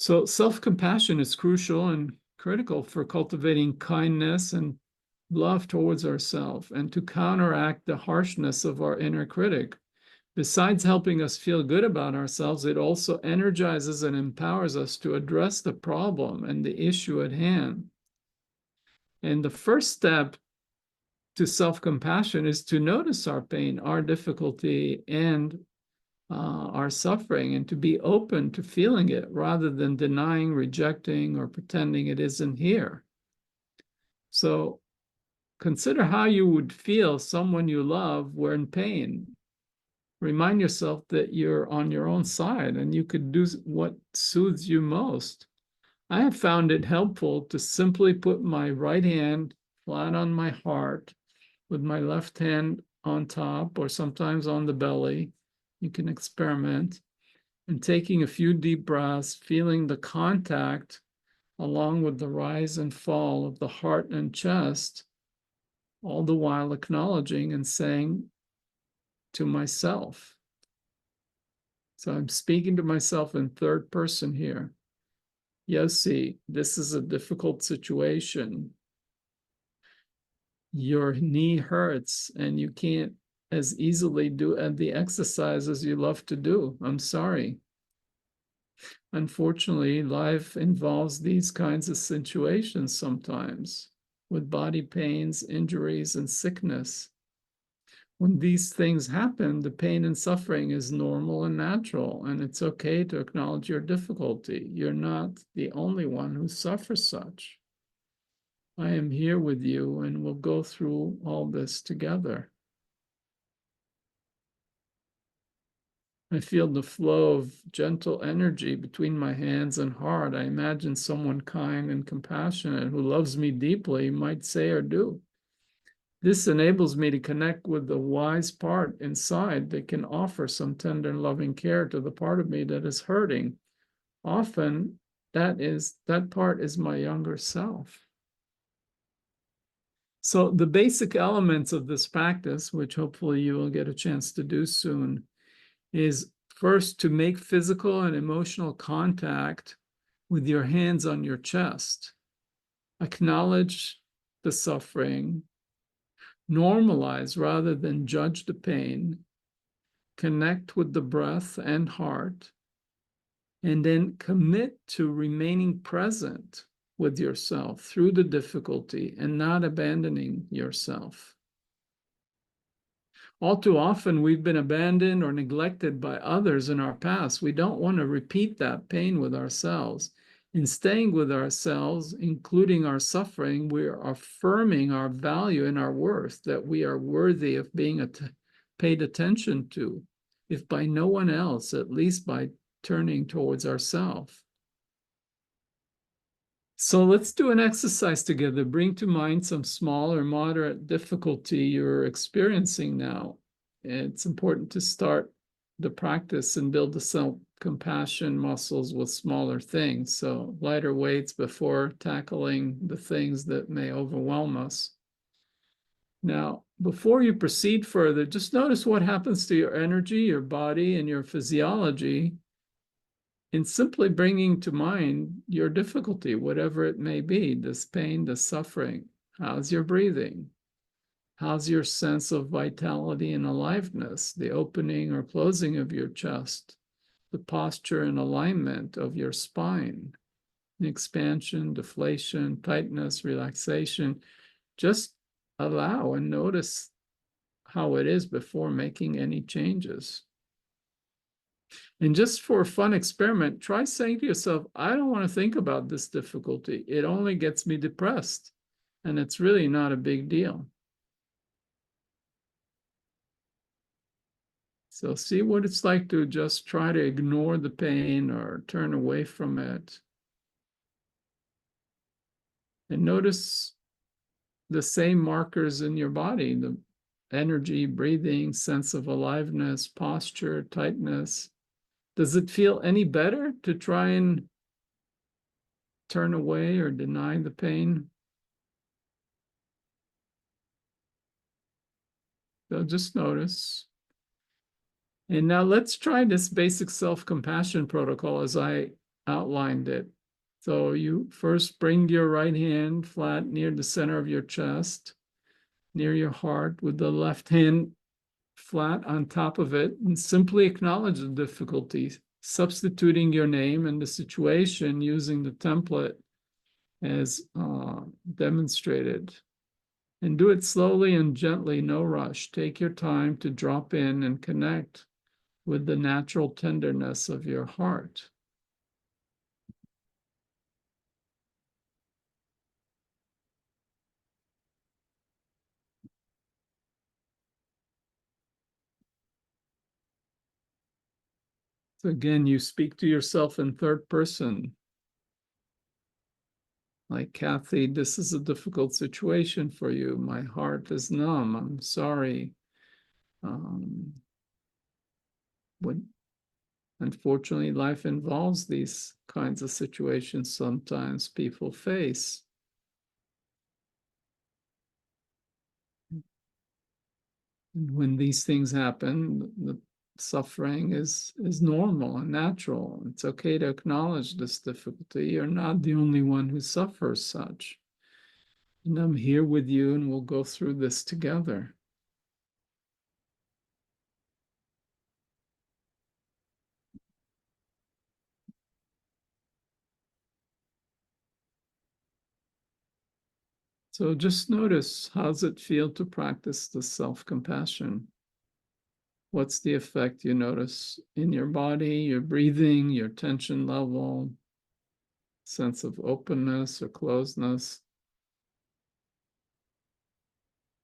So self-compassion is crucial and critical for cultivating kindness and love towards ourselves and to counteract the harshness of our inner critic. Besides helping us feel good about ourselves, it also energizes and empowers us to address the problem and the issue at hand. And the first step to self-compassion is to notice our pain, our difficulty, and our suffering, and to be open to feeling it rather than denying, rejecting, or pretending it isn't here. So consider how you would feel someone you love were in pain. Remind yourself that you're on your own side and you could do what soothes you most. I have found it helpful to simply put my right hand flat on my heart with my left hand on top or sometimes on the belly. You can experiment, and taking a few deep breaths, feeling the contact along with the rise and fall of the heart and chest, all the while acknowledging and saying to myself. So I'm speaking to myself in third person here. Yossi, this is a difficult situation. Your knee hurts and you can't as easily do the exercises you love to do. I'm sorry. Unfortunately, life involves these kinds of situations sometimes with body pains, injuries, and sickness. When these things happen, the pain and suffering is normal and natural, and it's okay to acknowledge your difficulty. You're not the only one who suffers such. I am here with you, and we'll go through all this together. I feel the flow of gentle energy between my hands and heart. I imagine someone kind and compassionate who loves me deeply might say or do. This enables me to connect with the wise part inside that can offer some tender and loving care to the part of me that is hurting. Often that part is my younger self. So the basic elements of this practice, which hopefully you will get a chance to do soon, is first to make physical and emotional contact with your hands on your chest. Acknowledge the suffering, normalize rather than judge the pain, connect with the breath and heart, and then commit to remaining present with yourself through the difficulty and not abandoning yourself. All too often, we've been abandoned or neglected by others in our past. We don't want to repeat that pain with ourselves. In staying with ourselves, including our suffering, we are affirming our value and our worth, that we are worthy of being paid attention to, if by no one else, at least by turning towards ourselves. So let's do an exercise together. Bring to mind some small or moderate difficulty you're experiencing now. It's important to start the practice and build the self-compassion muscles with smaller things. So lighter weights before tackling the things that may overwhelm us. Now, before you proceed further, just notice what happens to your energy, your body, and your physiology in simply bringing to mind your difficulty, whatever it may be, this pain, this suffering. How's your breathing? How's your sense of vitality and aliveness, the opening or closing of your chest, the posture and alignment of your spine, expansion, deflation, tightness, relaxation? Just allow and notice how it is before making any changes. And just for a fun experiment, try saying to yourself, I don't want to think about this difficulty. It only gets me depressed, and it's really not a big deal. So see what it's like to just try to ignore the pain or turn away from it. And notice the same markers in your body, the energy, breathing, sense of aliveness, posture, tightness. Does it feel any better to try and turn away or deny the pain? So just notice. And now let's try this basic self-compassion protocol as I outlined it. So you first bring your right hand flat near the center of your chest, near your heart, with the left hand flat on top of it, and simply acknowledge the difficulties, substituting your name and the situation using the template as demonstrated. And do it slowly and gently, no rush. Take your time to drop in and connect with the natural tenderness of your heart. So again, you speak to yourself in third person. Like, Kathy, this is a difficult situation for you. My heart is numb. I'm sorry. When Unfortunately, life involves these kinds of situations sometimes people face. And when these things happen, the suffering is normal and natural. It's okay to acknowledge this difficulty. You're not the only one who suffers such. And I'm here with you, and we'll go through this together. So just notice, how's it feel to practice the self-compassion? What's the effect you notice in your body, your breathing, your tension level, sense of openness or closeness?